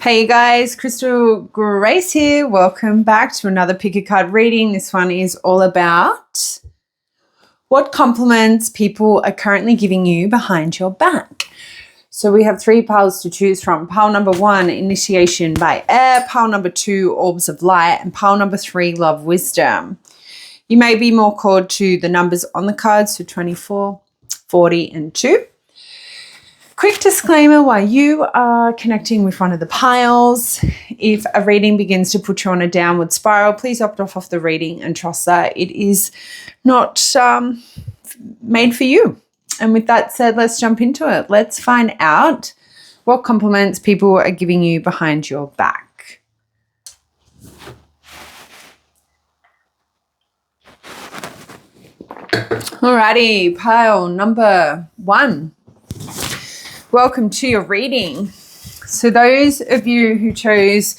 Hey guys, Crystal Grace here. Welcome back to another pick a card reading. This one is all about what compliments people are currently giving you behind your back. So we have three piles to choose from. Pile number 1, initiation by air. Pile number 2, orbs of light. And pile number 3, love wisdom. You may be more called to the numbers on the cards, so 24, 40, and 2. Quick disclaimer while you are connecting with one of the piles. If a reading begins to put you on a downward spiral, please opt off the reading and trust that it is not made for you. And with that said, let's jump into it. Let's find out what compliments people are giving you behind your back. Alrighty, pile number 1. Welcome to your reading. So those of you who chose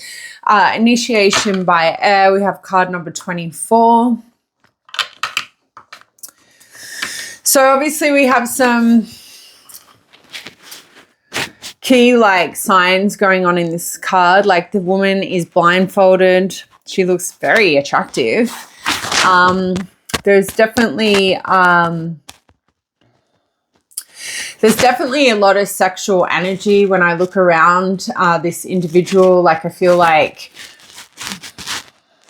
initiation by air, we have card number 24. So obviously we have some key signs going on in this card. Like the woman is blindfolded. She looks very attractive. There's definitely a lot of sexual energy when I look around this individual. I feel like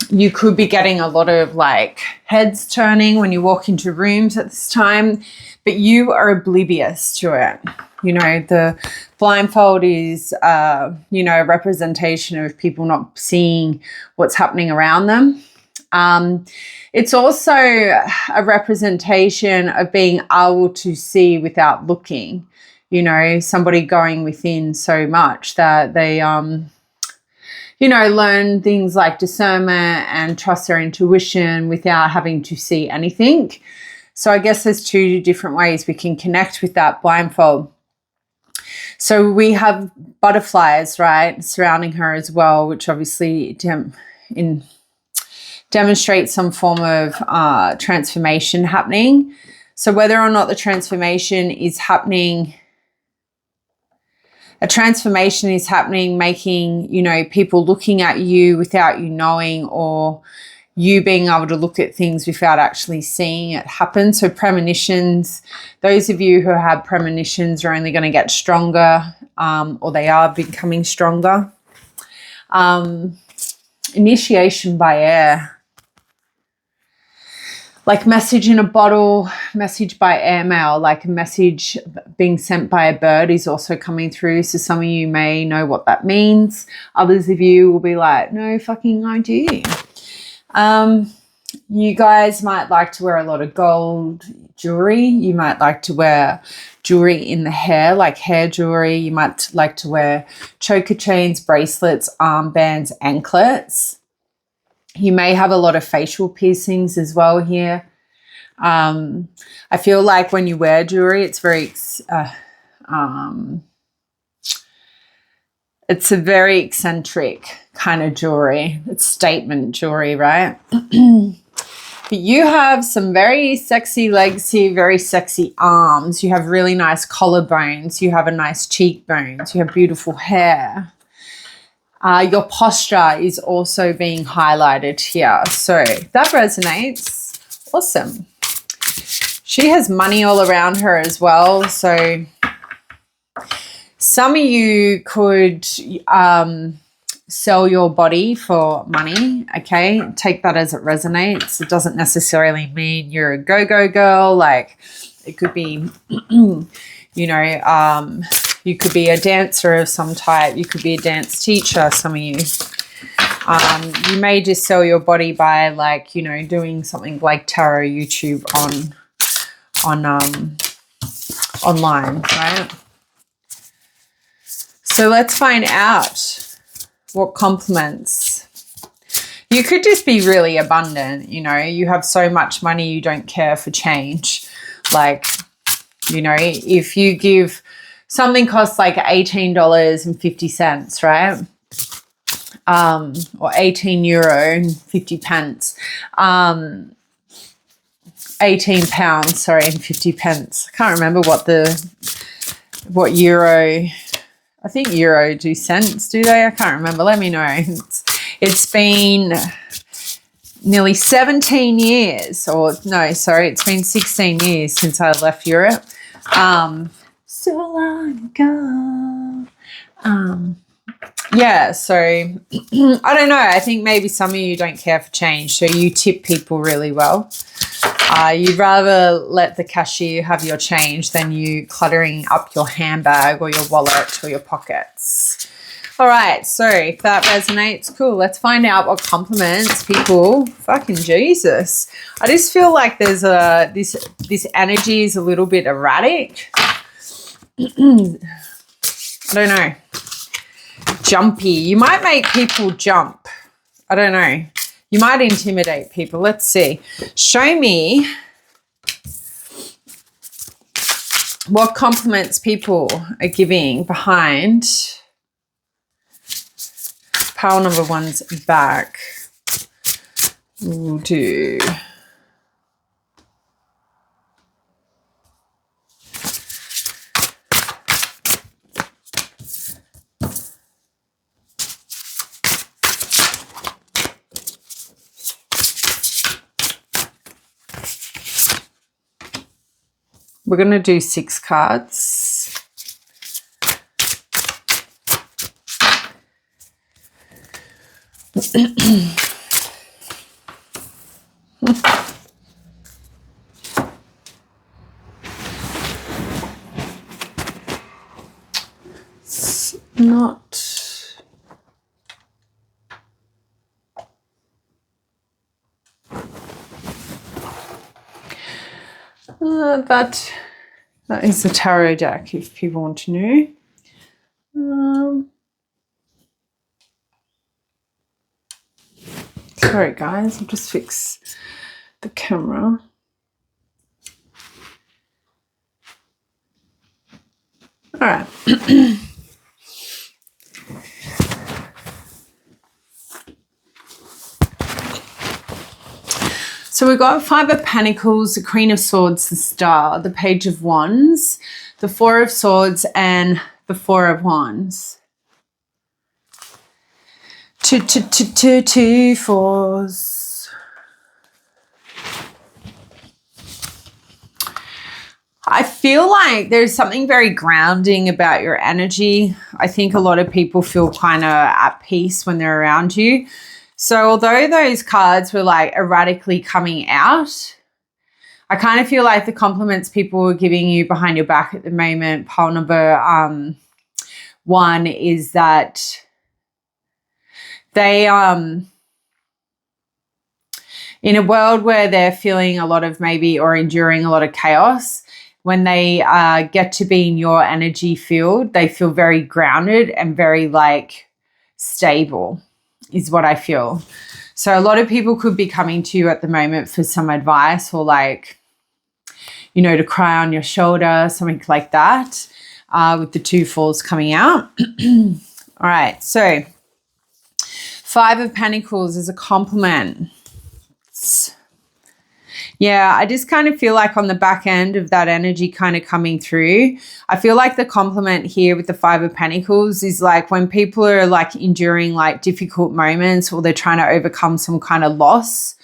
you could be getting a lot of heads turning when you walk into rooms at this time, but you are oblivious to it. You know, the blindfold is, a representation of people not seeing what's happening around them. It's also a representation of being able to see without looking, somebody going within so much that they, learn things like discernment and trust their intuition without having to see anything. So I guess there's two different ways we can connect with that blindfold. So we have butterflies, right, surrounding her as well, which obviously demonstrates some form of transformation happening. So whether or not the transformation is happening, making, people looking at you without you knowing, or you being able to look at things without actually seeing it happen. So premonitions, those of you who have premonitions are only going to get stronger, or they are becoming stronger. Initiation by air. Message in a bottle, message by airmail, a message being sent by a bird is also coming through. So some of you may know what that means. Others of you will be like, no fucking idea. You guys might like to wear a lot of gold jewelry. You might like to wear jewelry in the hair, like hair jewelry. You might like to wear choker chains, bracelets, armbands, anklets. You may have a lot of facial piercings as well here. I feel like when you wear jewelry, it's it's a very eccentric kind of jewelry. It's statement jewelry, right? But you have some very sexy legs here, very sexy arms. You have really nice collarbones. You have a nice cheekbones. You have beautiful hair. Your posture is also being highlighted here. So that resonates. Awesome. She has money all around her as well. So some of you could sell your body for money, okay? Take that as it resonates. It doesn't necessarily mean you're a go-go girl. It could be, you could be a dancer of some type. You could be a dance teacher, some of you. You may just sell your body by doing something like tarot YouTube online, right? So let's find out what compliments. You could just be really abundant, you have so much money you don't care for change. If you give something costs $18.50, right? Or €18.50. 18 pounds, sorry, and 50 pence. I can't remember what euro I think euro do cents, do they? I can't remember. Let me know. It's been nearly 17 years, or no, sorry, it's been 16 years since I left Europe. So long ago. Yeah, so I don't know. I think maybe some of you don't care for change, so you tip people really well. You'd rather let the cashier have your change than you cluttering up your handbag or your wallet or your pockets. All right, so if that resonates, cool. Let's find out what compliments people. Fucking Jesus. I just feel like there's this energy is a little bit erratic. I don't know. Jumpy. You might make people jump. I don't know. You might intimidate people. Let's see. Show me what compliments people are giving behind pile number one's back. We'll do. We're going to do 6 cards. It's not... that is the tarot deck if people want to know. Sorry guys, I'll just fix the camera. All right. So we've got 5 of Pentacles, the Queen of Swords, the Star, the Page of Wands, the 4 of Swords, and the 4 of Wands. Two fours. I feel like there's something very grounding about your energy. I think a lot of people feel kind of at peace when they're around you. So although those cards were like erratically coming out, I kind of feel like the compliments people are giving you behind your back at the moment, pile number 1, is that they, in a world where they're feeling a lot of maybe or enduring a lot of chaos, when they get to be in your energy field, they feel very grounded and very like stable. Is what I feel. So a lot of people could be coming to you at the moment for some advice or like, you know, to cry on your shoulder, something like that, with the 2 falls coming out. All right, so 5 of Pentacles is a compliment. Yeah, I just kind of feel like on the back end of that energy kind of coming through, I feel like the compliment here with the 5 of Pentacles is like when people are like enduring like difficult moments or they're trying to overcome some kind of loss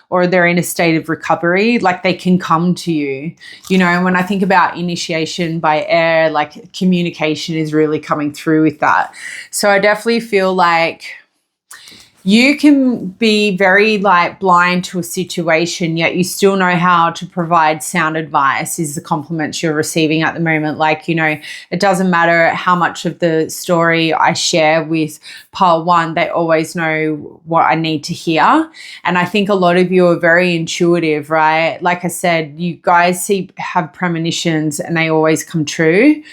or they're in a state of recovery, like they can come to you. You know, and when I think about initiation by air, like communication is really coming through with that. So I definitely feel like you can be very like blind to a situation, yet you still know how to provide sound advice is the compliments you're receiving at the moment. Like, you know, it doesn't matter how much of the story I share with pile 1, they always know what I need to hear. And I think a lot of you are very intuitive, right? Like I said, you guys have premonitions and they always come true.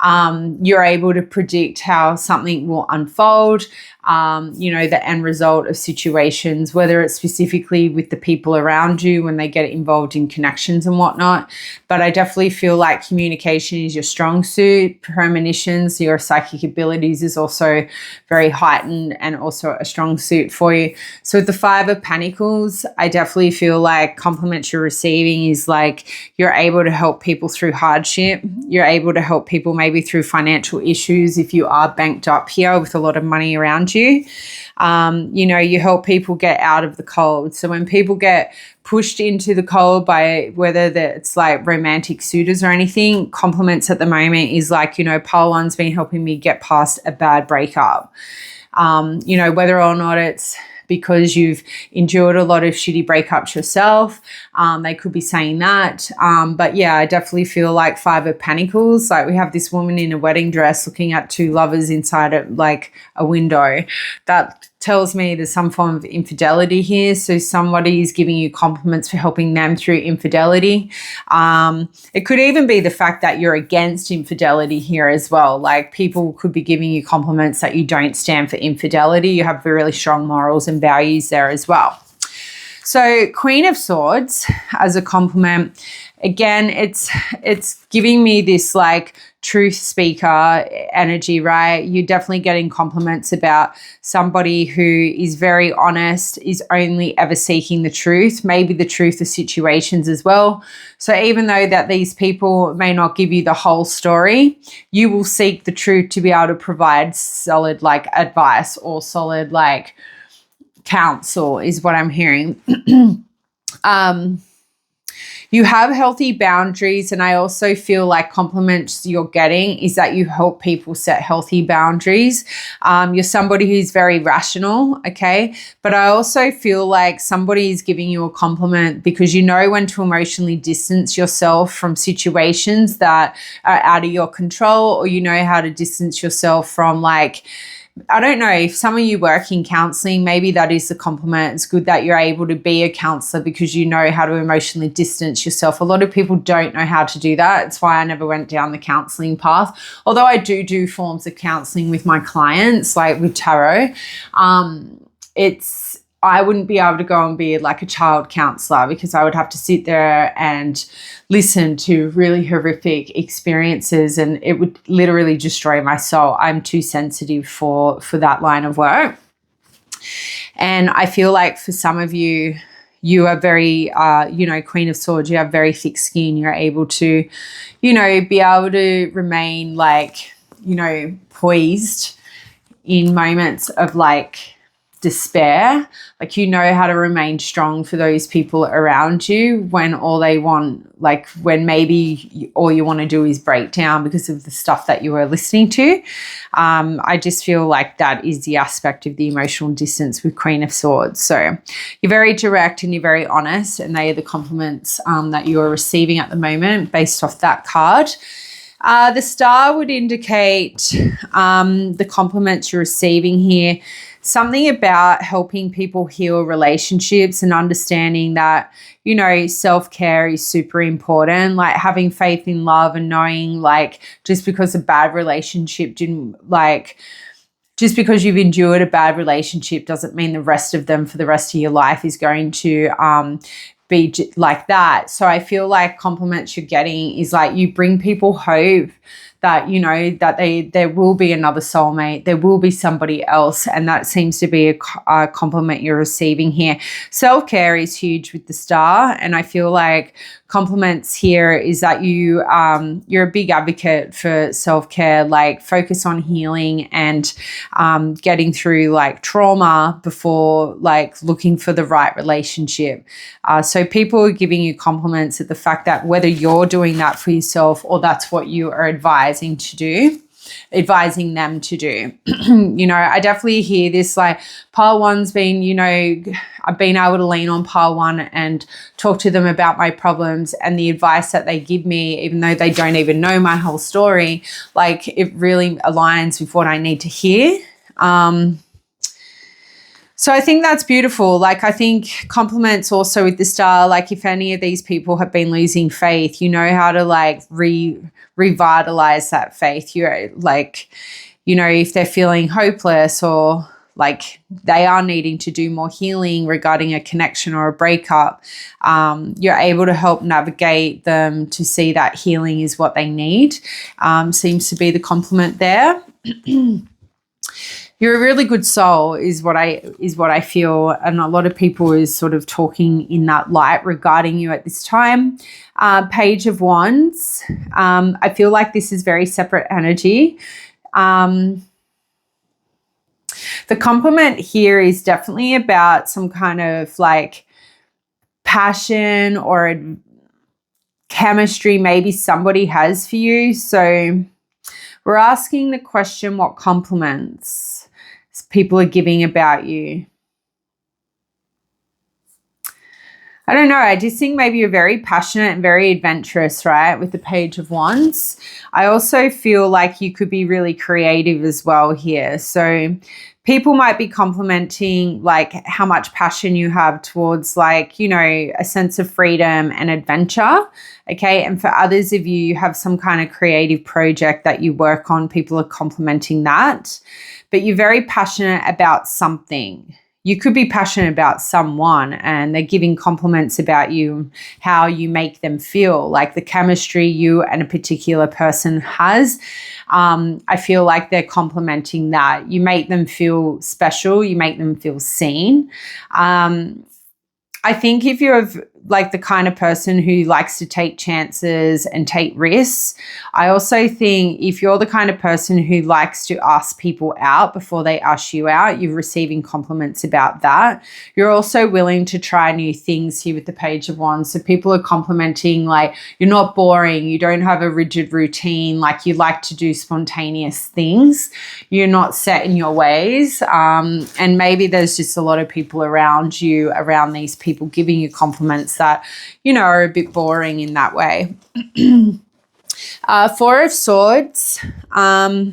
You're able to predict how something will unfold, you know, the end result of situations, whether it's specifically with the people around you when they get involved in connections and whatnot. But I definitely feel like communication is your strong suit. Premonitions, your psychic abilities is also very heightened and also a strong suit for you. So with the 5 of Pentacles, I definitely feel like compliments you're receiving is like you're able to help people through hardship. You're able to help people maybe maybe through financial issues if you are banked up here with a lot of money around you. You know, you help people get out of the cold. So when people get pushed into the cold by whether it's like romantic suitors or anything, compliments at the moment is like, you know, pile one's been helping me get past a bad breakup. You know, whether or not it's because you've endured a lot of shitty breakups yourself. They could be saying that. But yeah, I definitely feel like Five of Pentacles. Like we have this woman in a wedding dress looking at two lovers inside of like a window. That tells me there's some form of infidelity here. So somebody is giving you compliments for helping them through infidelity. It could even be the fact that you're against infidelity here as well. Like people could be giving you compliments that you don't stand for infidelity. You have really strong morals and values there as well. So Queen of Swords as a compliment, again, it's giving me this like truth speaker energy, right? You're definitely getting compliments about somebody who is very honest, is only ever seeking the truth, maybe the truth of situations as well. So even though that these people may not give you the whole story, you will seek the truth to be able to provide solid like advice or solid like counsel is what I'm hearing. You have healthy boundaries, and I also feel like compliments you're getting is that you help people set healthy boundaries. You're somebody who's very rational, okay? But I also feel like somebody is giving you a compliment because you know when to emotionally distance yourself from situations that are out of your control, or you know how to distance yourself from like, I don't know, if some of you work in counseling, maybe that is the compliment. It's good that you're able to be a counselor because you know how to emotionally distance yourself. A lot of people don't know how to do that. It's why I never went down the counseling path. Although I do forms of counseling with my clients, like with tarot. I wouldn't be able to go and be like a child counselor because I would have to sit there and listen to really horrific experiences, and it would literally destroy my soul. I'm too sensitive for that line of work. And I feel like for some of you, you are very, you know, Queen of Swords, you have very thick skin. You're able to, you know, be able to remain like, you know, poised in moments of like despair. Like you know how to remain strong for those people around you when all they want, like when maybe all you want to do is break down because of the stuff that you are listening to. I just feel like that is the aspect of the emotional distance with Queen of Swords. So you're very direct and you're very honest, and they are the compliments that you are receiving at the moment based off that card. The star would indicate the compliments you're receiving here. Something about helping people heal relationships and understanding that, you know, self-care is super important. Like having faith in love and knowing like just because a bad relationship just because you've endured a bad relationship doesn't mean the rest of them for the rest of your life is going to be like that. So I feel like compliments you're getting is like you bring people hope that, you know, that there will be another soulmate, there will be somebody else, and that seems to be a compliment you're receiving here. Self-care is huge with the star, and I feel like compliments here is that you're a big advocate for self-care, like focus on healing and getting through like trauma before like looking for the right relationship. So people are giving you compliments at the fact that whether you're doing that for yourself or that's what you are advising them to do. You know, I definitely hear this like pile one's been, you know, I've been able to lean on pile one and talk to them about my problems, and the advice that they give me, even though they don't even know my whole story, like it really aligns with what I need to hear. So I think that's beautiful. Like I think compliments also with the star, like if any of these people have been losing faith, you know how to like revitalize that faith. You're like, you know, if they're feeling hopeless or like they are needing to do more healing regarding a connection or a breakup, you're able to help navigate them to see that healing is what they need. Seems to be the compliment there. You're a really good soul is what I feel, and a lot of people is sort of talking in that light regarding you at this time. Page of Wands. I feel like this is very separate energy. The compliment here is definitely about some kind of like passion or chemistry maybe somebody has for you. So we're asking the question, what compliments people are giving about you? I don't know. I just think maybe you're very passionate and very adventurous, right? With the Page of Wands. I also feel like you could be really creative as well here. So people might be complimenting like how much passion you have towards like, you know, a sense of freedom and adventure. Okay. And for others of you, you have some kind of creative project that you work on. People are complimenting that, but you're very passionate about something. You could be passionate about someone and they're giving compliments about you, how you make them feel, like the chemistry you and a particular person has. I feel like they're complimenting that. You make them feel special. You make them feel seen. I think if you're like the kind of person who likes to take chances and take risks, I also think if you're the kind of person who likes to ask people out before they ask you out, you're receiving compliments about that. You're also willing to try new things here with the Page of Wands. So people are complimenting like you're not boring, you don't have a rigid routine, like you like to do spontaneous things, you're not set in your ways. And maybe there's just a lot of people around you, around these people giving you compliments that, you know, are a bit boring in that way. Four of Swords. Yeah,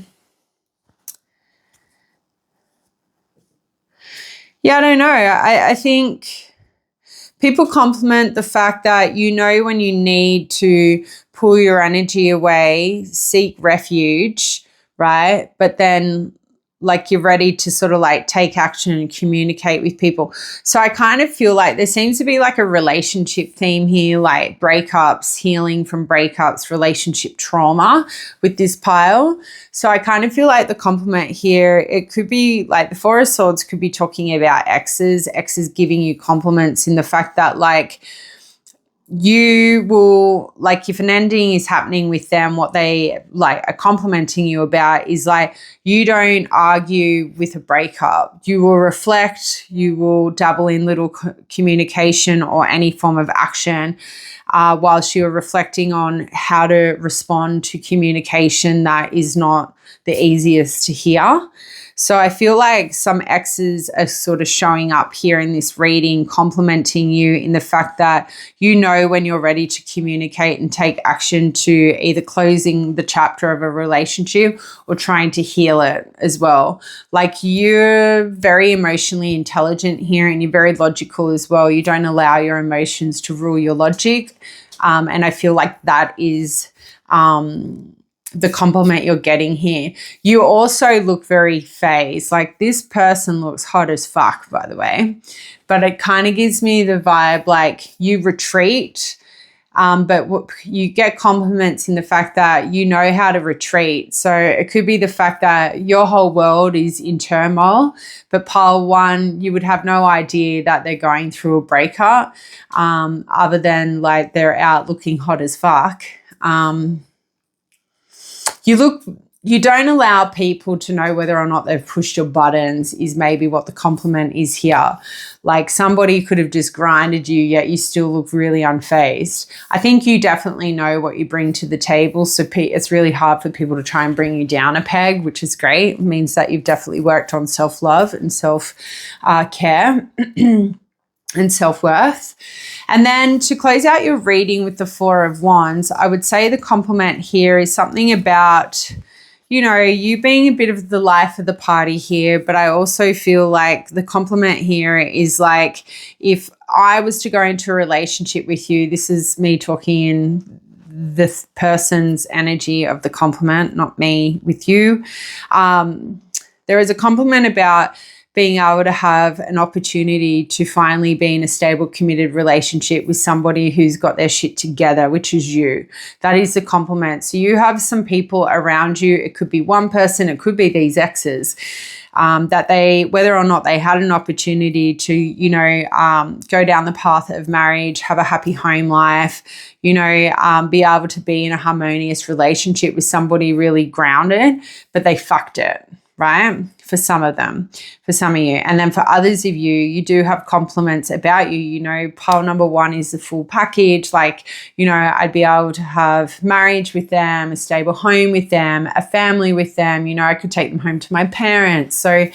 I don't know. I think people compliment the fact that you know when you need to pull your energy away, seek refuge, right? But then like you're ready to sort of like take action and communicate with people. So I kind of feel like there seems to be like a relationship theme here, like breakups, healing from breakups, relationship trauma with this pile. So I kind of feel like the compliment here, it could be like the Four of Swords could be talking about exes giving you compliments in the fact that like, you will, like if an ending is happening with them, what they like are complimenting you about is like you don't argue with a breakup. You will reflect, you will dabble in little communication or any form of action whilst you're reflecting on how to respond to communication that is not the easiest to hear. So I feel like some exes are sort of showing up here in this reading, complimenting you in the fact that you know when you're ready to communicate and take action to either closing the chapter of a relationship or trying to heal it as well. Like you're very emotionally intelligent here and you're very logical as well. You don't allow your emotions to rule your logic. And I feel like that is the compliment you're getting here. You also look very phased. Like this person looks hot as fuck, by the way, but it kind of gives me the vibe like you retreat, but you get compliments in the fact that you know how to retreat. So it could be the fact that your whole world is in turmoil, but pile one, you would have no idea that they're going through a breakup other than like they're out looking hot as fuck. You don't allow people to know whether or not they've pushed your buttons is maybe what the compliment is here. Like somebody could have just grinded you, yet you still look really unfazed. I think you definitely know what you bring to the table. So it's really hard for people to try and bring you down a peg, which is great. It means that you've definitely worked on self-love and self-care. And self-worth. And then to close out your reading with the Four of Wands, I would say the compliment here is something about, you know, you being a bit of the life of the party here, but I also feel like the compliment here is like, if I was to go into a relationship with you, this is me talking in this person's energy of the compliment, not me with you. There is a compliment about being able to have an opportunity to finally be in a stable, committed relationship with somebody who's got their shit together, which is you. That is the compliment. So you have some people around you. It could be one person, it could be these exes, that they, whether or not they had an opportunity to, go down the path of marriage, have a happy home life, be able to be in a harmonious relationship with somebody really grounded, but they fucked it, right? For some of them, for some of you. And then for others of you, you do have compliments about you. Pile number one is the full package. Like, I'd be able to have marriage with them, a stable home with them, a family with them. I could take them home to my parents. So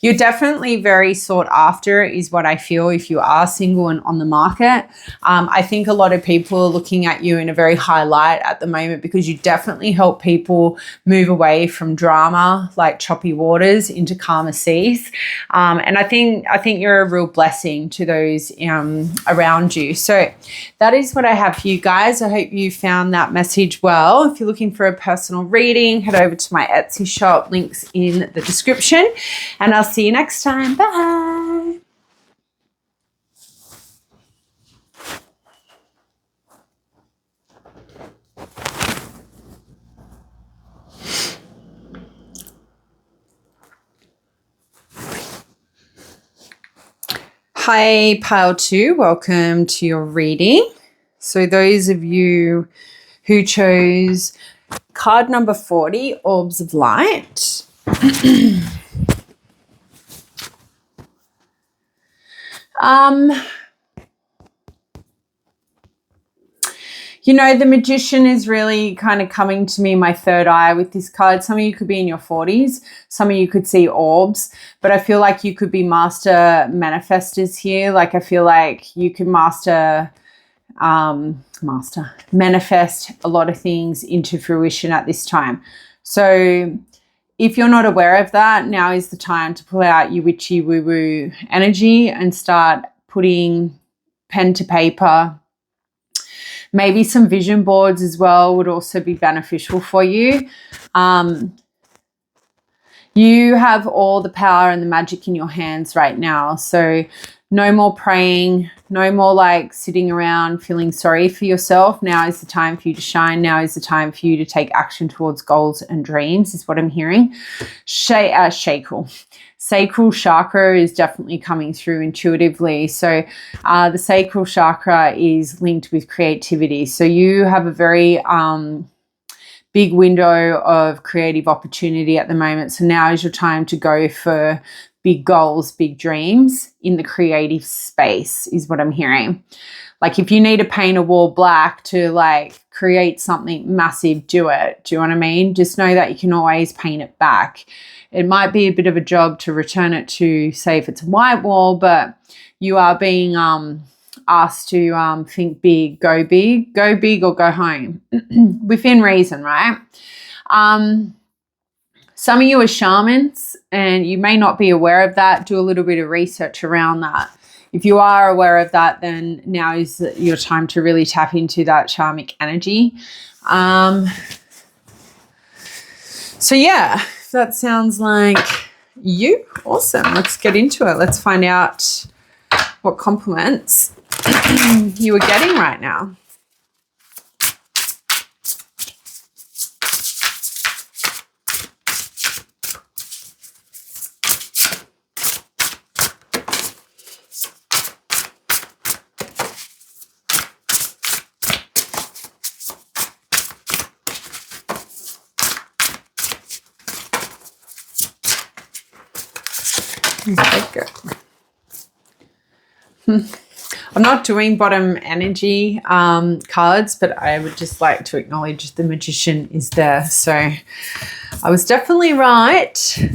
you're definitely very sought after, is what I feel, if you are single and on the market. I think a lot of people are looking at you in a very high light at the moment, because you definitely help people move away from drama, like choppy waters, into calmer seas. And I think you're a real blessing to those around you. So that is what I have for you guys. I hope you found that message well. If you're looking for a personal reading, head over to my Etsy shop. Links in the description. And I'll see you next time. Bye. Hi, Pile 2. Welcome to your reading. So those of you who chose card number 40, Orbs of Light. The Magician is really kind of coming to me, my third eye with this card. Some of you could be in your 40s. Some of you could see orbs, but I feel like you could be master manifestors here. Like, I feel like you could manifest a lot of things into fruition at this time. So if you're not aware of that, now is the time to pull out your witchy woo-woo energy and start putting pen to paper. Maybe some vision boards as well would also be beneficial for you. You have all the power and the magic in your hands right now. So no more praying, no more like sitting around feeling sorry for yourself. Now is the time for you to shine. Now is the time for you to take action towards goals and dreams, is what I'm hearing. Sacral chakra is definitely coming through intuitively. So the sacral chakra is linked with creativity. So you have a very big window of creative opportunity at the moment. So now is your time to go for big goals, big dreams in the creative space, is what I'm hearing. Like, if you need to paint a wall black to like create something massive, do it. Do you know what I mean? Just know that you can always paint it back. It might be a bit of a job to return it to, say, if it's a white wall, but you are being asked to think big or go home within reason, right? Some of you are shamans and you may not be aware of that. Do a little bit of research around that. If you are aware of that, then now is your time to really tap into that shamanic energy. So yeah, if that sounds like you, awesome. Let's get into it. Let's find out what compliments you are getting right now. Okay, good. I'm not doing bottom energy cards, but I would just like to acknowledge the Magician is there. So I was definitely right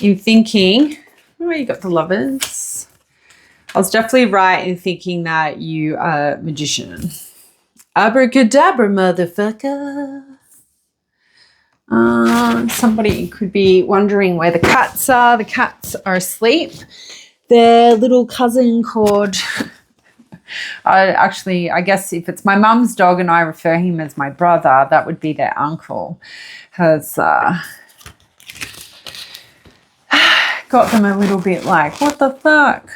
in thinking, oh, you got the Lovers. I was definitely right in thinking that you are Magician. Abracadabra, motherfucker. Somebody could be wondering where the cats are. The cats are asleep. Their little cousin called, I guess if it's my mum's dog and I refer him as my brother, that would be their uncle, has got got them a little bit like, what the fuck?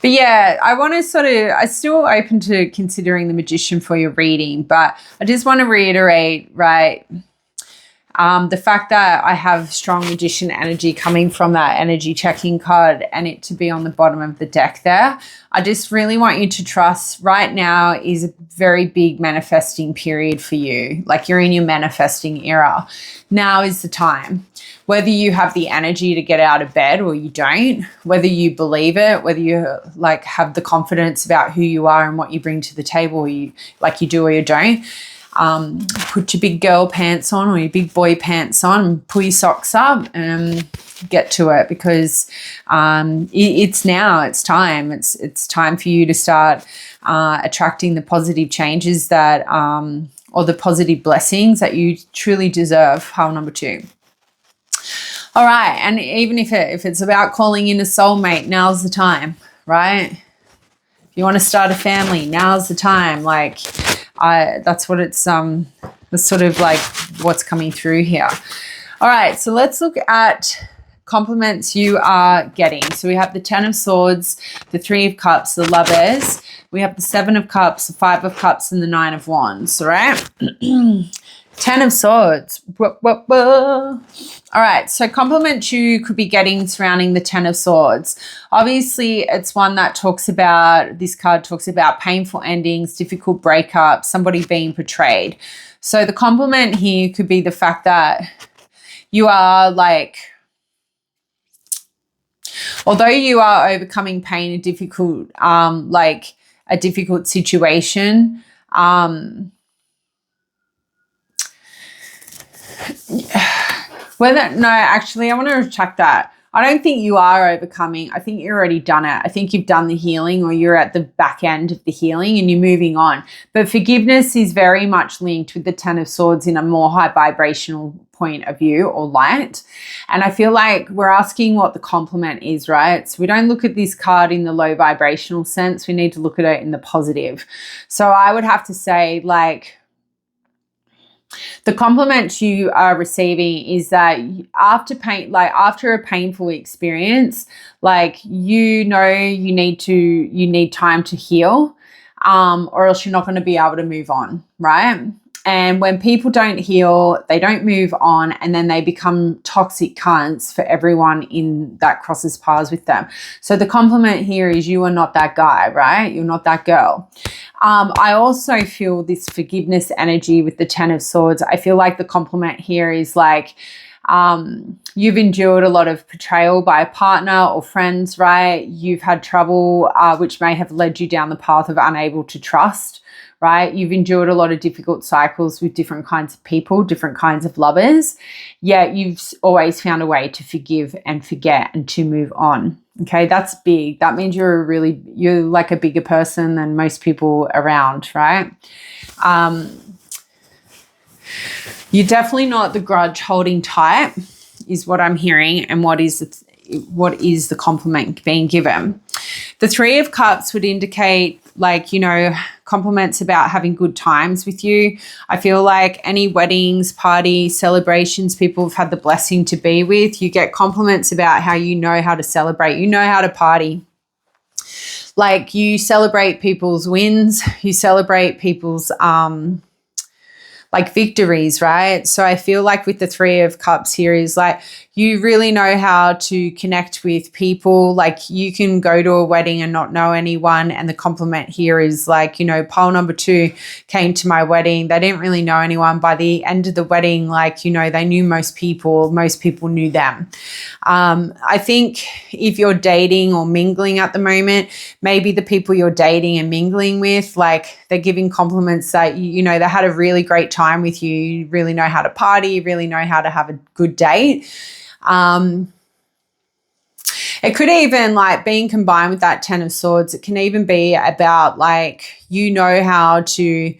But yeah, I want to I'm still open to considering the Magician for your reading, but I just want to reiterate, right, the fact that I have strong Magician energy coming from that energy checking card and it to be on the bottom of the deck there. I just really want you to trust right now is a very big manifesting period for you. Like you're in your manifesting era. Now is the time. Whether you have the energy to get out of bed or you don't, whether you believe it, whether you like have the confidence about who you are and what you bring to the table, or you do or you don't. Put your big girl pants on or your big boy pants on and pull your socks up and get to it, because it's now, it's time. It's time for you to start attracting the positive changes that or the positive blessings that you truly deserve. Pile number 2. All right, and even if it's about calling in a soulmate, now's the time, right? If you want to start a family, now's the time. Like, that's what it's that's sort of like what's coming through here. All right, so let's look at compliments you are getting. So we have the 10 of Swords, the 3 of Cups, the Lovers. We have the 7 of Cups, the 5 of Cups, and the 9 of Wands. All right. 10 of Swords. Whoa, whoa, whoa. All right, so compliments you could be getting surrounding the 10 of Swords. Obviously, it's one that this card talks about painful endings, difficult breakups, somebody being betrayed. So the compliment here could be the fact that you are like, although you are overcoming pain, a difficult situation, actually, I want to retract that. I don't think you are overcoming. I think you've already done it. I think you've done the healing, or you're at the back end of the healing and you're moving on. But forgiveness is very much linked with the 10 of Swords in a more high vibrational point of view or light. And I feel like we're asking what the compliment is, right? So we don't look at this card in the low vibrational sense. We need to look at it in the positive. So I would have to say, like, the compliment you are receiving is that after a painful experience, like, you need time to heal, or else you're not going to be able to move on, right? And when people don't heal, they don't move on, and then they become toxic cunts for everyone in that crosses paths with them. So the compliment here is you are not that guy, right? You're not that girl. I also feel this forgiveness energy with the 10 of Swords. I feel like the compliment here is like, you've endured a lot of betrayal by a partner or friends, right? You've had trouble, which may have led you down the path of unable to trust, right? You've endured a lot of difficult cycles with different kinds of people, different kinds of lovers, yet you've always found a way to forgive and forget and to move on. Okay, that's big. That means you're like a bigger person than most people around, right? You're definitely not the grudge holding type, is what I'm hearing, and what is the compliment being given. The 3 of Cups would indicate, like, compliments about having good times with you. I feel like any weddings, parties, celebrations people have had the blessing to be with, you get compliments about how you know how to celebrate, you know how to party. Like, you celebrate people's wins, you celebrate people's like victories, right? So I feel like with the 3 of Cups here is like, you really know how to connect with people. Like, you can go to a wedding and not know anyone, and the compliment here is like, pile number 2 came to my wedding. They didn't really know anyone. By the end of the wedding, like, they knew most people knew them. I think if you're dating or mingling at the moment, maybe the people you're dating and mingling with, like, they're giving compliments that, they had a really great time with you. You really know how to party, you really know how to have a good date. It could even, like, being combined with that 10 of Swords, it can even be about, like, how to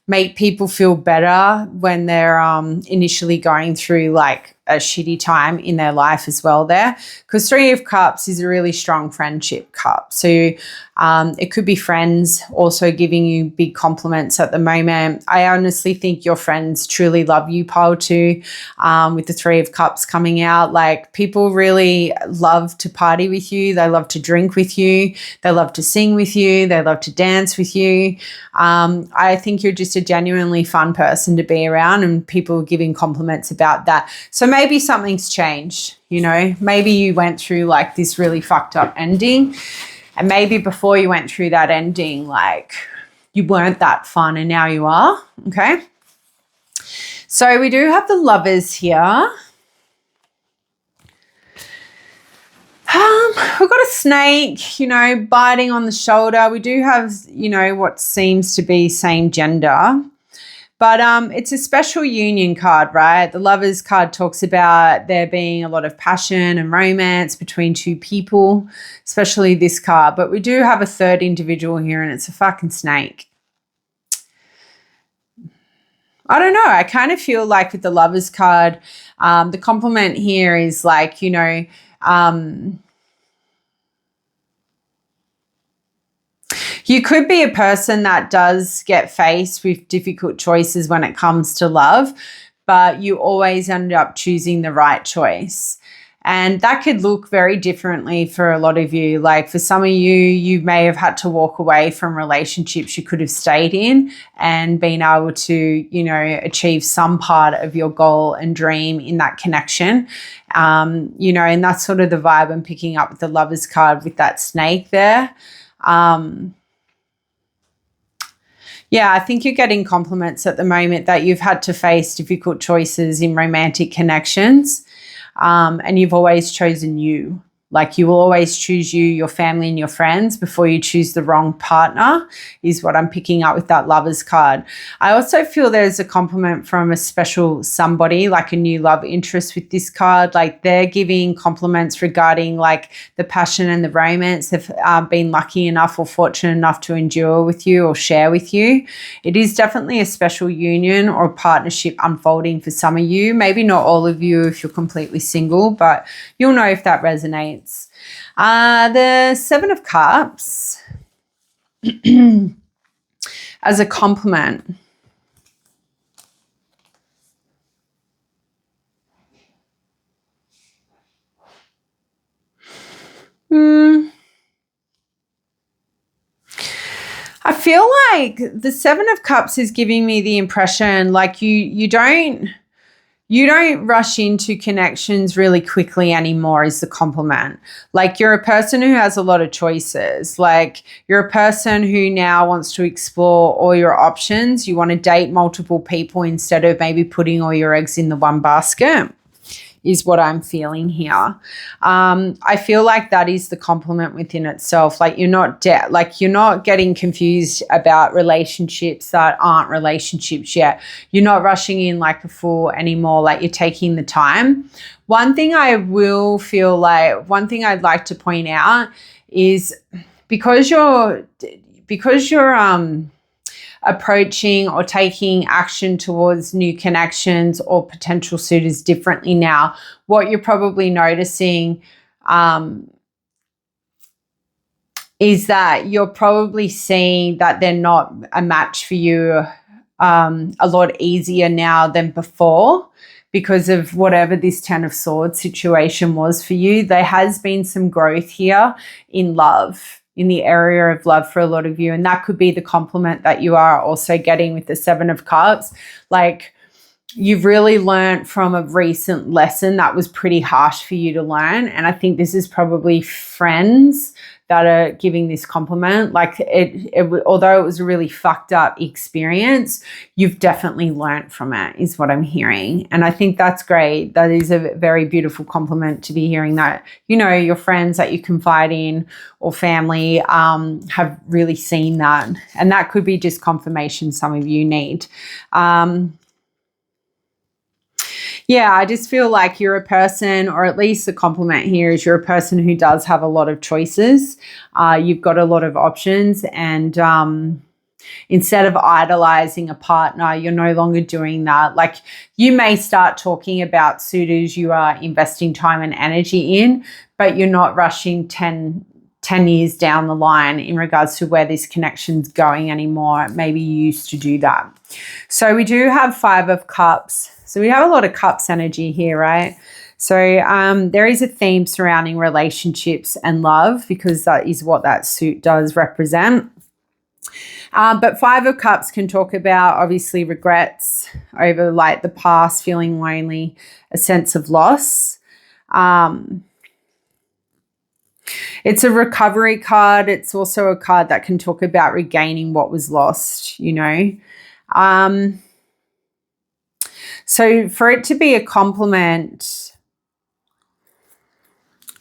make people feel better when they're initially going through, like, a shitty time in their life as well there, because Three of Cups is a really strong friendship cup. So it could be friends also giving you big compliments at the moment. I honestly think your friends truly love you, pile 2, with the Three of Cups coming out. Like, people really love to party with you. They love to drink with you. They love to sing with you. They love to dance with you. I think you're just a genuinely fun person to be around, and people are giving compliments about that. So maybe something's changed, you know, maybe you went through like this really fucked up ending, and maybe before you went through that ending, like, you weren't that fun and now you are, okay? So we do have the Lovers here. We've got a snake, you know, biting on the shoulder. We do have, you know, what seems to be same gender. But it's a special union card, right? The Lovers card talks about there being a lot of passion and romance between two people, especially this card. But we do have a third individual here, and it's a fucking snake. I don't know. I kind of feel like with the Lovers card, the compliment here is like, you know, you could be a person that does get faced with difficult choices when it comes to love, but you always end up choosing the right choice. And that could look very differently for a lot of you. Like, for some of you, you may have had to walk away from relationships you could have stayed in and been able to, you know, achieve some part of your goal and dream in that connection. You know, and that's sort of the vibe I'm picking up with the Lovers card with that snake there. Yeah, I think you're getting compliments at the moment that you've had to face difficult choices in romantic connections, and you've always chosen you. Like, you will always choose you, your family and your friends before you choose the wrong partner, is what I'm picking up with that Lovers card. I also feel there's a compliment from a special somebody, like a new love interest with this card. Like, they're giving compliments regarding like the passion and the romance they've been lucky enough or fortunate enough to endure with you or share with you. It is definitely a special union or partnership unfolding for some of you. Maybe not all of you if you're completely single, but you'll know if that resonates. The Seven of Cups as a compliment. I feel like the Seven of Cups is giving me the impression like you don't rush into connections really quickly anymore, is the compliment. Like, you're a person who has a lot of choices. Like, you're a person who now wants to explore all your options. You want to date multiple people instead of maybe putting all your eggs in the one basket, is what I'm feeling here. I feel like that is the compliment within itself. Like, you're not you're not getting confused about relationships that aren't relationships yet. You're not rushing in like a fool anymore. Like, you're taking the time. One thing I'd like to point out is because you're approaching or taking action towards new connections or potential suitors differently now, what you're probably noticing is that you're probably seeing that they're not a match for you a lot easier now than before because of whatever this Ten of Swords situation was for you. There has been some growth here in love, in the area of love for a lot of you. And that could be the compliment that you are also getting with the Seven of Cups. Like, you've really learned from a recent lesson that was pretty harsh for you to learn. And I think this is probably friends that are giving this compliment. Like, although it was a really fucked up experience, you've definitely learned from it, is what I'm hearing. And I think that's great. That is a very beautiful compliment to be hearing, that, you know, your friends that you confide in or family have really seen that. And that could be just confirmation some of you need. Yeah, I just feel like you're a person, or at least the compliment here is you're a person who does have a lot of choices. You've got a lot of options, and Instead of idolizing a partner, you're no longer doing that. Like, you may start talking about suitors you are investing time and energy in, but you're not rushing 10 years down the line in regards to where this connection's going anymore. Maybe you used to do that. So we do have 5 of Cups. So we have a lot of Cups energy here, right? So there is a theme surrounding relationships and love, because that is what that suit does represent. But 5 of Cups can talk about, obviously, regrets over like the past, feeling lonely, a sense of loss. It's a recovery card. It's also a card that can talk about regaining what was lost, you know. So for it to be a compliment,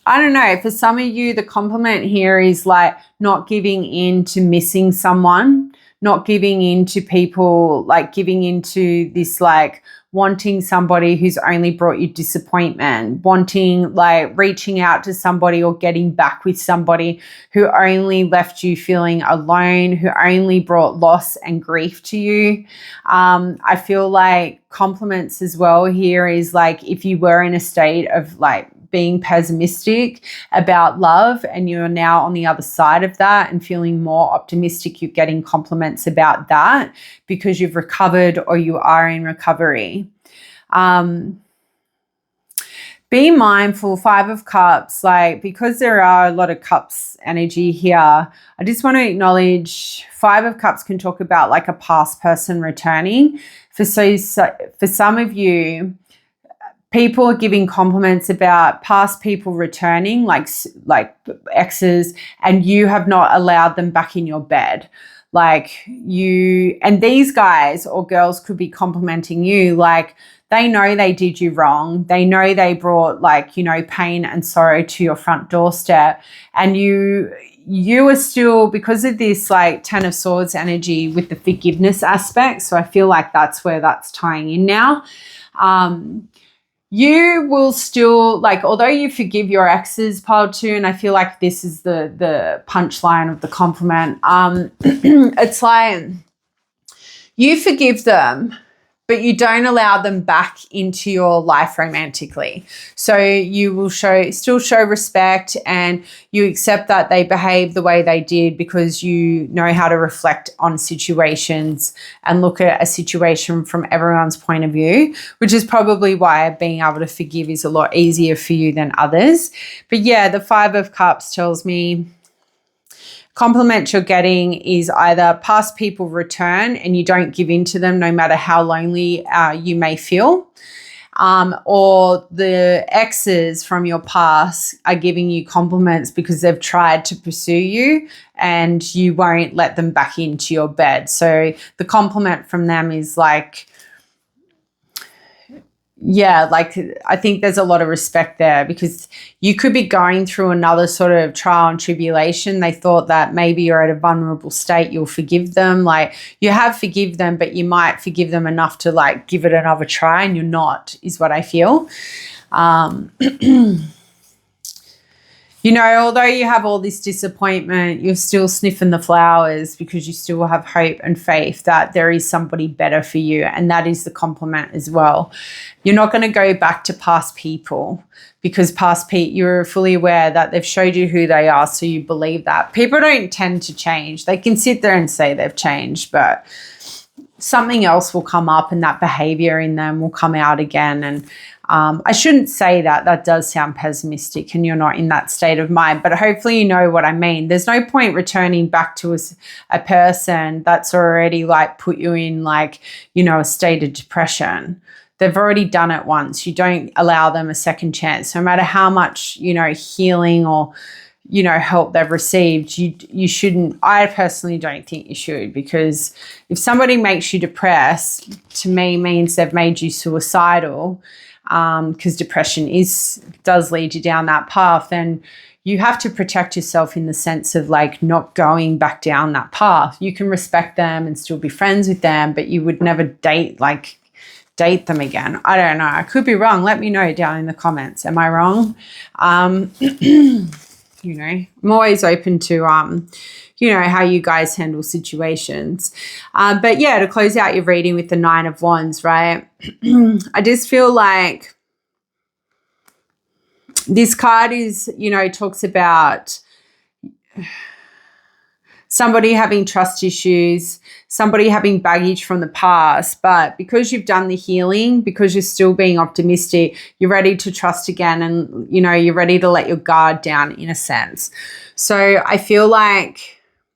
I don't know, for some of you, the compliment here is like not giving in to missing someone, not giving in to people, like giving into this, like wanting somebody who's only brought you disappointment, wanting, like reaching out to somebody or getting back with somebody who only left you feeling alone, who only brought loss and grief to you. I feel like compliments as well here is like, if you were in a state of like being pessimistic about love and you're now on the other side of that and feeling more optimistic, you're getting compliments about that because you've recovered or you are in recovery. Be mindful, 5 of Cups, like, because there are a lot of Cups energy here, I just want to acknowledge 5 of Cups can talk about like a past person returning. For some of you, people are giving compliments about past people returning, like exes, and you have not allowed them back in your bed. Like you, and these guys or girls could be complimenting you, like they know they did you wrong. They know they brought, like, you know, pain and sorrow to your front doorstep. And you are still, because of this like 10 of Swords energy with the forgiveness aspect. So I feel like that's where that's tying in now. You will still, like, although you forgive your exes, pile 2, and I feel like this is the punchline of the compliment. It's like you forgive them, but you don't allow them back into your life romantically. So you will still show respect, and you accept that they behave the way they did because you know how to reflect on situations and look at a situation from everyone's point of view, which is probably why being able to forgive is a lot easier for you than others. But yeah, the 5 of Cups tells me compliment you're getting is either past people return and you don't give in to them no matter how lonely you may feel, or the exes from your past are giving you compliments because they've tried to pursue you and you won't let them back into your bed. So the compliment from them is like, yeah, like I think there's a lot of respect there because you could be going through another sort of trial and tribulation. They thought that maybe you're at a vulnerable state, you'll forgive them. Like you have forgive them, but you might forgive them enough to like give it another try, and you're not, is what I feel. You know, although you have all this disappointment, you're still sniffing the flowers because you still have hope and faith that there is somebody better for you. And that is the compliment as well. You're not going to go back to past people because you're fully aware that they've showed you who they are. So you believe that. People don't tend to change. They can sit there and say they've changed, but something else will come up and that behavior in them will come out again. And I shouldn't say that. That does sound pessimistic and you're not in that state of mind, but hopefully you know what I mean. There's no point returning back to a person that's already like put you in like, you know, a state of depression. They've already done it once. You don't allow them a second chance. No matter how much, you know, healing or, you know, help they've received, you shouldn't. I personally don't think you should, because if somebody makes you depressed, to me means they've made you suicidal, because depression does lead you down that path, then you have to protect yourself in the sense of like not going back down that path. You can respect them and still be friends with them, but you would never date them again. I don't know. I could be wrong. Let me know down in the comments. Am I wrong? you know, I'm always open to, you know, how you guys handle situations. But yeah, to close out your reading with the 9 of Wands, right? I just feel like this card is, you know, talks about somebody having trust issues, somebody having baggage from the past, but because you've done the healing, because you're still being optimistic, you're ready to trust again, and, you know, you're ready to let your guard down in a sense. So I feel like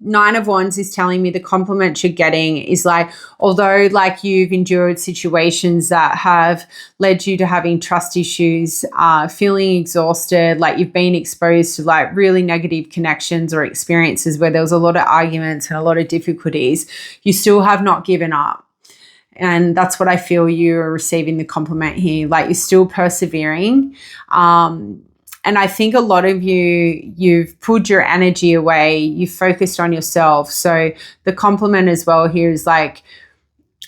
9 of Wands is telling me the compliment you're getting is like, although like you've endured situations that have led you to having trust issues, feeling exhausted, like you've been exposed to like really negative connections or experiences where there was a lot of arguments and a lot of difficulties, you still have not given up. And that's what I feel you're receiving the compliment here. Like you're still persevering. And I think a lot of you've pulled your energy away. You've focused on yourself. So the compliment as well here is like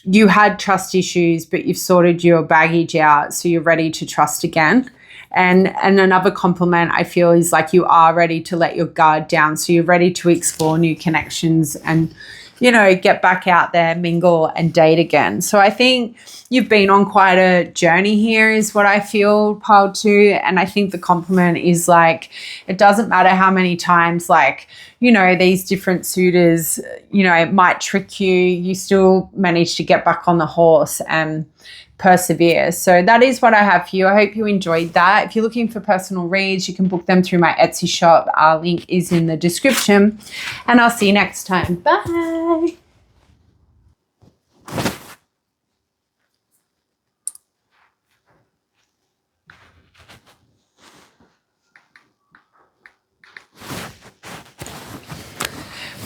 you had trust issues, but you've sorted your baggage out. So you're ready to trust again. And another compliment I feel is like you are ready to let your guard down. So you're ready to explore new connections and, you know, get back out there, mingle and date again. So I think you've been on quite a journey here is what I feel, pile 2. And I think the compliment is like, it doesn't matter how many times, like, you know, these different suitors, you know, it might trick you, you still manage to get back on the horse and persevere. So that is what I have for you. I hope you enjoyed that. If you're looking for personal reads, you can book them through my Etsy shop. Our link is in the description. And I'll see you next time. Bye.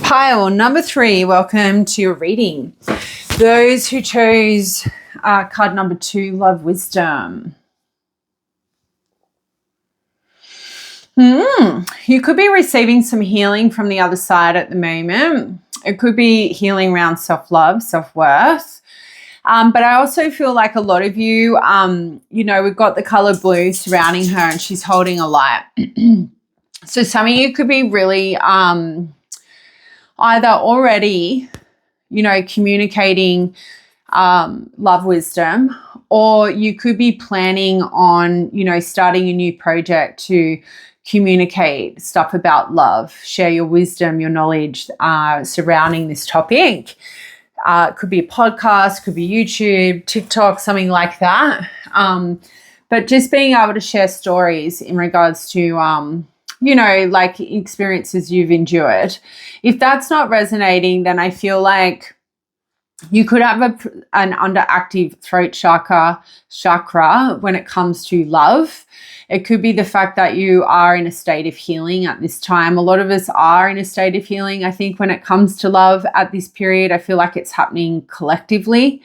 Pile number 3, welcome to your reading. Those who chose card number 2, Love Wisdom. You could be receiving some healing from the other side at the moment. It could be healing around self-love, self-worth. But I also feel like a lot of you, you know, we've got the color blue surrounding her and she's holding a light. So some of you could be really either already, you know, communicating love wisdom, or you could be planning on, you know, starting a new project to communicate stuff about love, share your wisdom, your knowledge surrounding this topic. It could be a podcast, could be YouTube, TikTok, something like that. But just being able to share stories in regards to, you know, like experiences you've endured. If that's not resonating, then I feel like you could have an underactive throat chakra when it comes to love. It could be the fact that you are in a state of healing at this time. A lot of us are in a state of healing. I think when it comes to love at this period, I feel like it's happening collectively.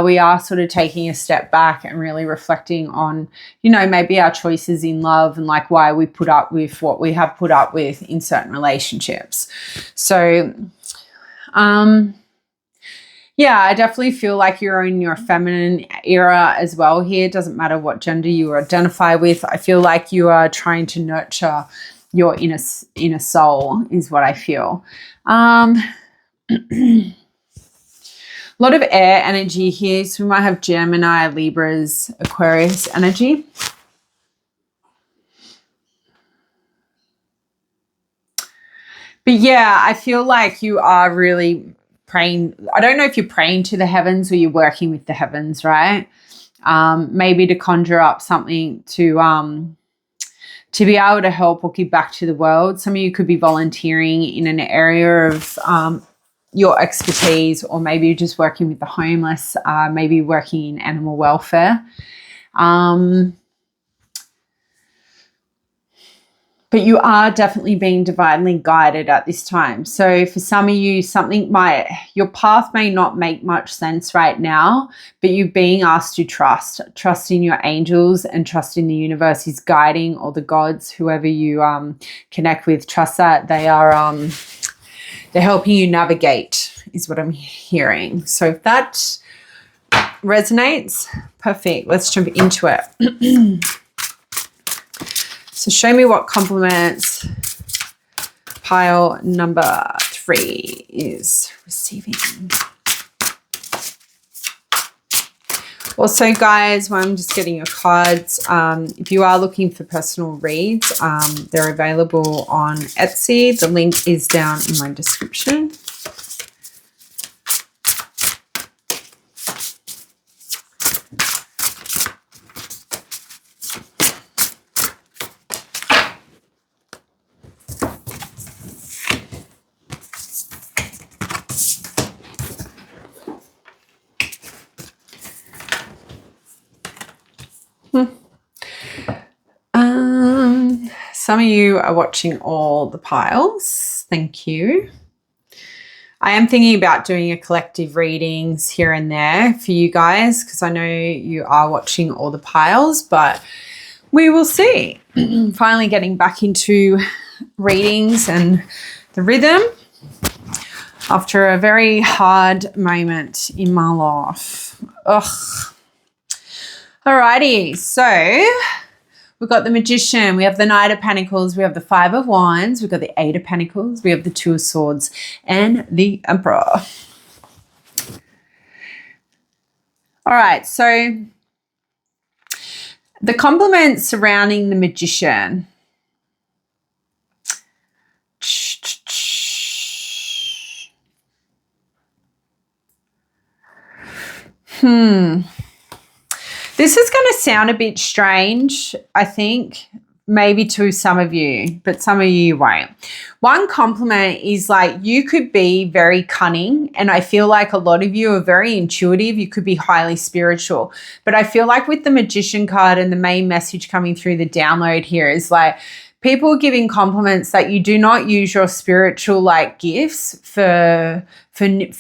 We are sort of taking a step back and really reflecting on, you know, maybe our choices in love and like why we put up with what we have put up with in certain relationships. So, yeah, I definitely feel like you're in your feminine era as well here. It doesn't matter what gender you identify with. I feel like you are trying to nurture your inner soul is what I feel. A lot of air energy here. So we might have Gemini, Libras, Aquarius energy. But yeah, I feel like you are really praying. I don't know if you're praying to the heavens or you're working with the heavens, right? Maybe to conjure up something to be able to help or give back to the world. Some of you could be volunteering in an area of your expertise, or maybe you're just working with the homeless, maybe working in animal welfare. But you are definitely being divinely guided at this time. So for some of you, your path may not make much sense right now, but you're being asked to trust in your angels and trust in the universe is guiding, or the gods, whoever you connect with, trust that they are, they're helping you navigate is what I'm hearing. So if that resonates, perfect. Let's jump into it. So show me what compliments Pile number 3 is receiving. Also, guys, while I'm just getting your cards, if you are looking for personal reads, they're available on Etsy. The link is down in my description. Some of you are watching all the piles. Thank you. I am thinking about doing a collective readings here and there for you guys because I know you are watching all the piles, but we will see. Finally getting back into readings and the rhythm after a very hard moment in my life. Ugh. Alrighty, so we've got the Magician, we have the Knight of Pentacles, we have the Five of Wands, we've got the Eight of Pentacles, we have the Two of Swords, and the Emperor. All right, so the compliments surrounding the Magician. This is going to sound a bit strange, I think, maybe to some of you, but some of you won't. One compliment is like you could be very cunning, and I feel like a lot of you are very intuitive. You could be highly spiritual, but I feel like with the Magician card and the main message coming through the download here is like people giving compliments that you do not use your spiritual like gifts for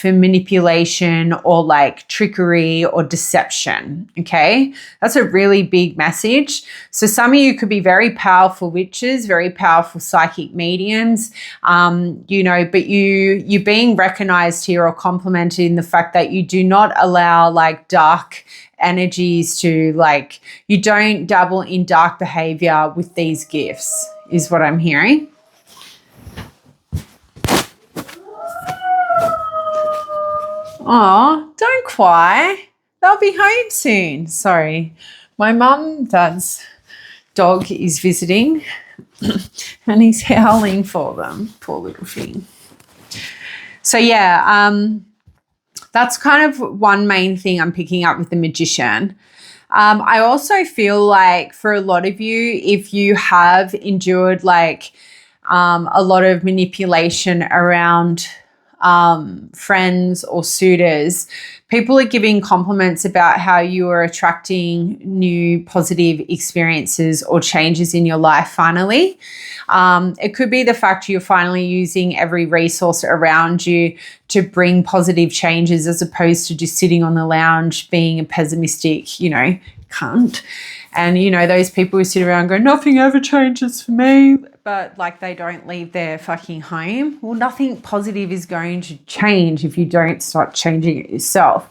manipulation or like trickery or deception. Okay, that's a really big message. So some of you could be very powerful witches, very powerful psychic mediums, you know, but you're being recognized here or complimented in the fact that you do not allow like dark energies to like, you don't dabble in dark behavior with these gifts is what I'm hearing. Oh, don't cry. They'll be home soon. Sorry. My mum, dad's dog is visiting and he's howling for them. Poor little thing. So yeah, that's kind of one main thing I'm picking up with the Magician. I also feel like for a lot of you, if you have endured like a lot of manipulation around friends or suitors, people are giving compliments about how you are attracting new positive experiences or changes in your life finally. It could be the fact you're finally using every resource around you to bring positive changes as opposed to just sitting on the lounge being a pessimistic, you know, cunt. And, you know, those people who sit around and go, nothing ever changes for me, but like they don't leave their fucking home. Well, nothing positive is going to change if you don't start changing it yourself.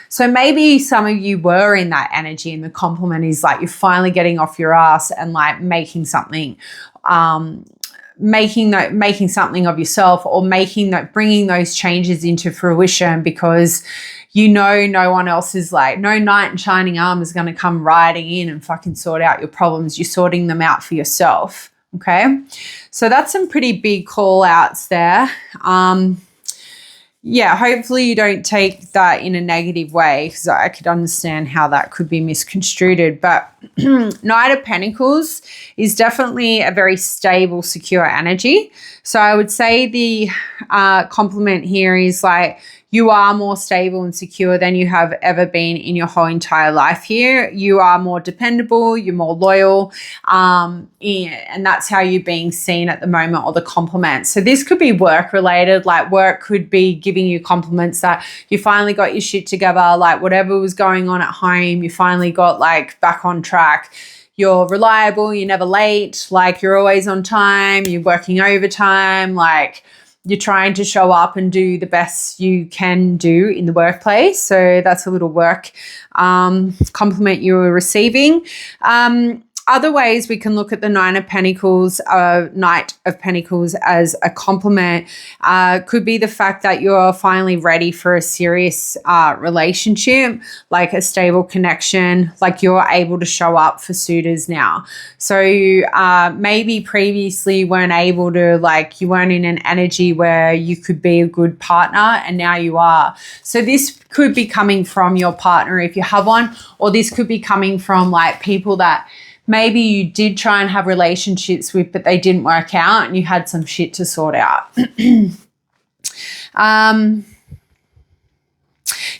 So maybe some of you were in that energy and the compliment is like you're finally getting off your ass and like making something, making something of yourself or bringing those changes into fruition because you know no one else is like, no knight in shining armor is going to come riding in and fucking sort out your problems. You're sorting them out for yourself, okay? So that's some pretty big call outs there. Yeah, hopefully you don't take that in a negative way because I could understand how that could be misconstrued. But Knight of Pentacles is definitely a very stable, secure energy. So I would say the compliment here is like you are more stable and secure than you have ever been in your whole entire life here. You are more dependable, you're more loyal, and that's how you're being seen at the moment, or the compliment. So this could be work related, like work could be giving you compliments that you finally got your shit together, like whatever was going on at home, you finally got like back on track. You're reliable, you're never late, like you're always on time, you're working overtime, like you're trying to show up and do the best you can do in the workplace. So that's a little work compliment you were receiving. Other ways we can look at the Knight of Pentacles as a compliment could be the fact that you're finally ready for a serious relationship, like a stable connection, like you're able to show up for suitors now. So maybe previously you weren't able to, like you weren't in an energy where you could be a good partner, and now you are. So this could be coming from your partner if you have one, or this could be coming from like people that maybe you did try and have relationships with, but they didn't work out and you had some shit to sort out.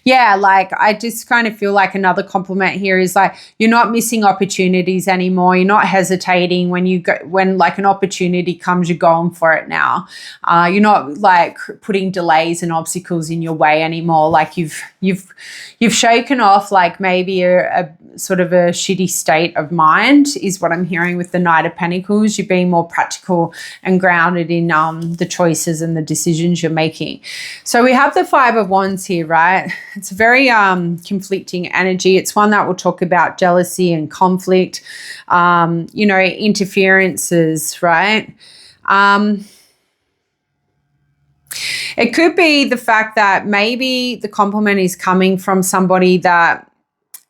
Yeah, like I just kind of feel like another compliment here is like you're not missing opportunities anymore. You're not hesitating when like an opportunity comes, you're going for it now. You're not like putting delays and obstacles in your way anymore. Like you've shaken off like maybe a sort of a shitty state of mind is what I'm hearing with the Knight of Pentacles. You're being more practical and grounded in the choices and the decisions you're making. So we have the Five of Wands here, right? It's a very conflicting energy. It's one that will talk about jealousy and conflict, interferences, right? It could be the fact that maybe the compliment is coming from somebody that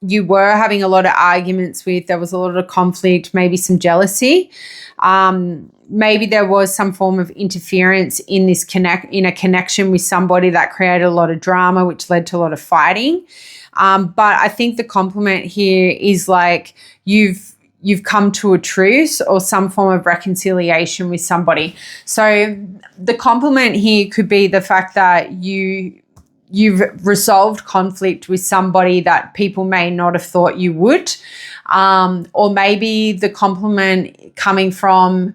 you were having a lot of arguments with. There was a lot of conflict, maybe some jealousy. Maybe there was some form of interference in a connection with somebody that created a lot of drama, which led to a lot of fighting. But I think the compliment here is like you've come to a truce or some form of reconciliation with somebody. So the compliment here could be the fact that you've resolved conflict with somebody that people may not have thought you would. Or maybe the compliment coming from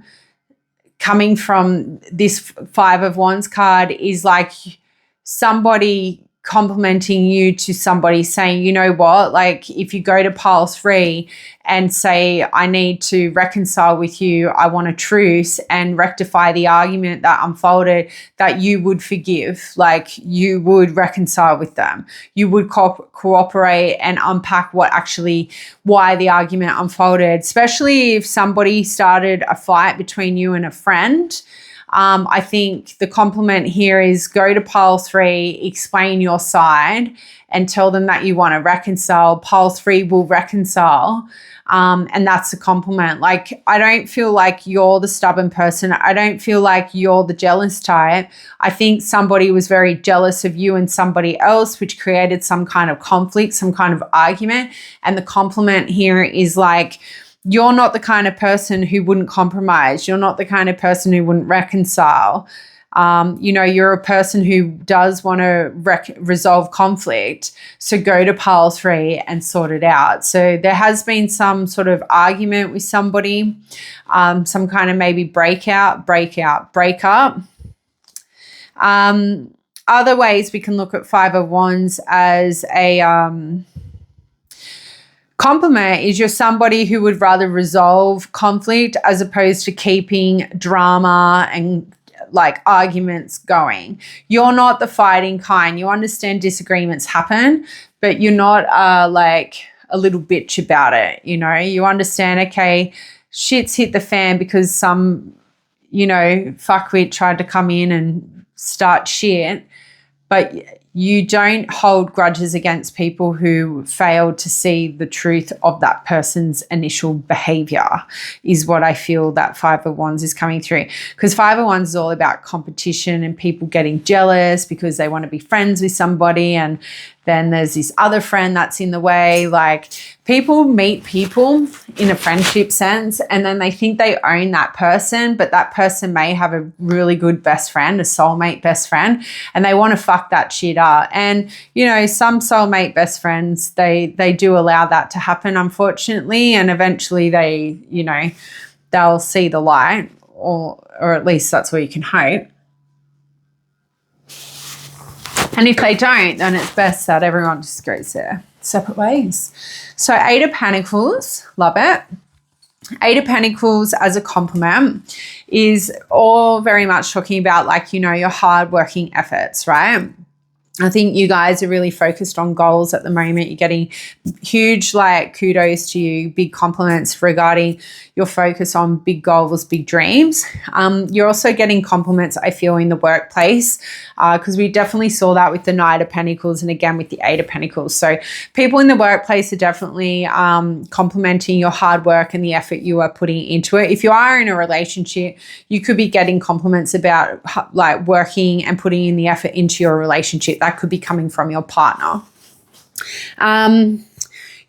this Five of Wands card is like somebody complimenting you to somebody saying, you know what, like if you go to pile 3 and say, I need to reconcile with you, I want a truce and rectify the argument that unfolded, that you would forgive, like you would reconcile with them. You would cooperate and unpack why the argument unfolded, especially if somebody started a fight between you and a friend. I think the compliment here is go to pile 3, explain your side and tell them that you want to reconcile. Pile 3 will reconcile. And that's a compliment. Like, I don't feel like you're the stubborn person. I don't feel like you're the jealous type. I think somebody was very jealous of you and somebody else, which created some kind of conflict, some kind of argument. And the compliment here is like, you're not the kind of person who wouldn't compromise. You're not the kind of person who wouldn't reconcile. You're a person who does want to resolve conflict. So go to pile 3 and sort it out. So there has been some sort of argument with somebody, some kind of maybe breakup. Other ways we can look at Five of Wands as a compliment is you're somebody who would rather resolve conflict as opposed to keeping drama and like arguments going. You're not the fighting kind. You understand disagreements happen, but you're not like a little bitch about it. You understand, okay, shit's hit the fan because some, fuckwit tried to come in and start shit, but you don't hold grudges against people who failed to see the truth of that person's initial behavior is what I feel that Five of Wands is coming through. Because Five of Wands is all about competition and people getting jealous because they want to be friends with somebody, and then there's this other friend that's in the way. Like, people meet people in a friendship sense and then they think they own that person, but that person may have a really good best friend, a soulmate best friend, and they want to fuck that shit up. And, some soulmate best friends, they do allow that to happen, unfortunately, and eventually they'll see the light, or at least that's what you can hope. And if they don't, then it's best that everyone just goes their separate ways. So 8 of Pentacles, love it. 8 of Pentacles as a compliment is all very much talking about your hardworking efforts, right? I think you guys are really focused on goals at the moment. You're getting huge like kudos to you, big compliments regarding your focus on big goals, big dreams. You're also getting compliments, I feel, in the workplace, because we definitely saw that with the Knight of Pentacles and again with the Eight of Pentacles. So people in the workplace are definitely complimenting your hard work and the effort you are putting into it. If you are in a relationship, you could be getting compliments about like working and putting in the effort into your relationship. That could be coming from your partner.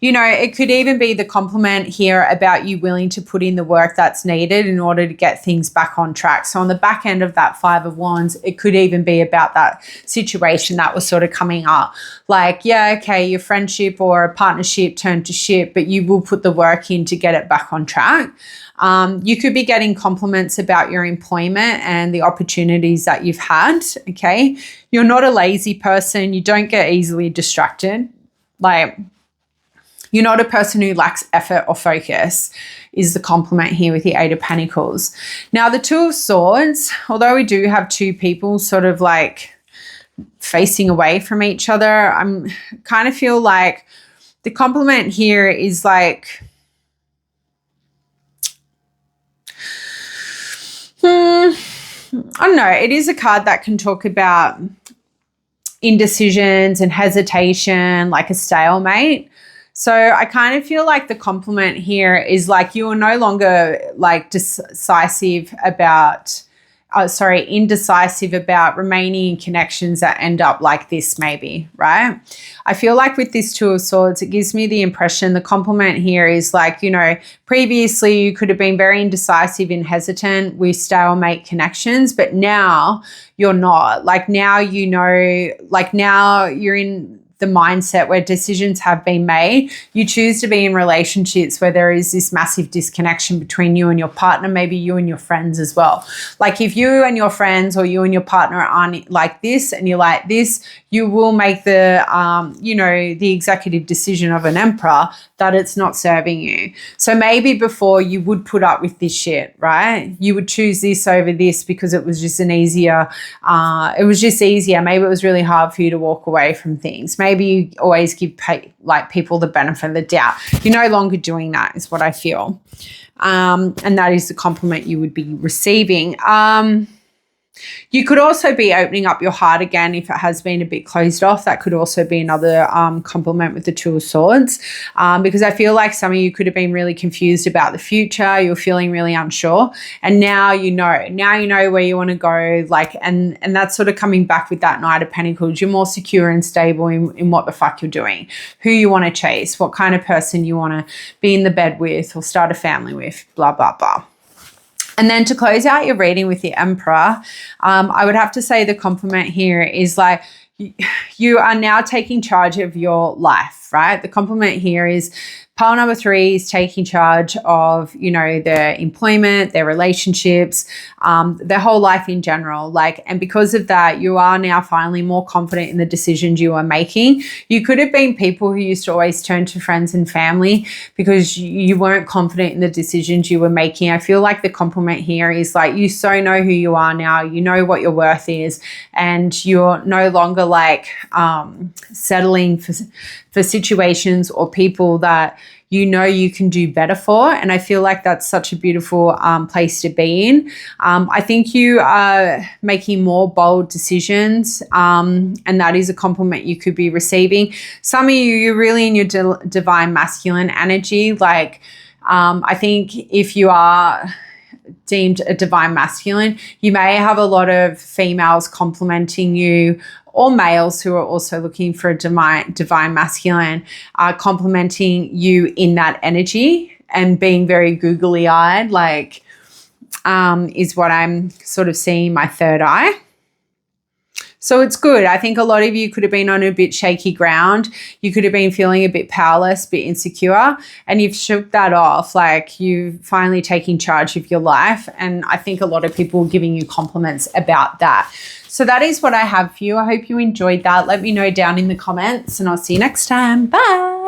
You know, it could even be the compliment here about you willing to put in the work that's needed in order to get things back on track. So on the back end of that Five of Wands, it could even be about that situation that was sort of coming up. Like, yeah, okay, your friendship or a partnership turned to shit, but you will put the work in to get it back on track. You could be getting compliments about your employment and the opportunities that you've had, okay? You're not a lazy person. You don't get easily distracted. Like, you're not a person who lacks effort or focus is the compliment here with the Eight of Pentacles. Now, the Two of Swords, although we do have two people sort of like facing away from each other, I'm kind of feel like the compliment here is like, I don't know. It is a card that can talk about indecisions and hesitation, like a stalemate. So I kind of feel like the compliment here is like you are no longer like indecisive about remaining in connections that end up like this maybe, right? I feel like with this Two of Swords, it gives me the impression the compliment here is like, you know, previously you could have been very indecisive and hesitant with stalemate connections, but now you're not. Like now you know, like now you're in the mindset where decisions have been made. You choose to be in relationships where there is this massive disconnection between you and your partner, maybe you and your friends as well. Like if you and your friends or you and your partner aren't like this and you're like this, you will make the, you know, the executive decision of an emperor that it's not serving you. So maybe before you would put up with this shit, right? You would choose this over this because it was just an easier, it was just easier. Maybe it was really hard for you to walk away from things. Maybe you always give people the benefit of the doubt. You're no longer doing that is what I feel. And that is the compliment you would be receiving. You could also be opening up your heart again if it has been a bit closed off. That could also be another compliment with the Two of Swords, because I feel like some of you could have been really confused about the future. You're feeling really unsure, and now you know. Now you know where you want to go. Like, and that's sort of coming back with that Knight of Pentacles. You're more secure and stable in what the fuck you're doing, who you want to chase, what kind of person you want to be in the bed with or start a family with. Blah blah blah. And then to close out your reading with the Emperor, I would have to say the compliment here is like you are now taking charge of your life, right? The compliment here is pile number 3 is taking charge of, you know, their employment, their relationships, their whole life in general. Like, and because of that, you are now finally more confident in the decisions you are making. You could have been people who used to always turn to friends and family because you weren't confident in the decisions you were making. I feel like the compliment here is like you so know who you are now, you know what your worth is, and you're no longer like settling for situations or people that you know you can do better for. And I feel like that's such a beautiful place to be in. I think you are making more bold decisions, and that is a compliment you could be receiving. Some of you, you're really in your divine masculine energy. Like, I think if you are deemed a divine masculine, you may have a lot of females complimenting you, or males who are also looking for a divine masculine, complimenting you in that energy and being very googly eyed, like is what I'm sort of seeing my third eye. So it's good. I think a lot of you could have been on a bit shaky ground. You could have been feeling a bit powerless, a bit insecure, and you've shook that off. Like you've finally taken charge of your life. And I think a lot of people are giving you compliments about that. So that is what I have for you. I hope you enjoyed that. Let me know down in the comments and I'll see you next time. Bye.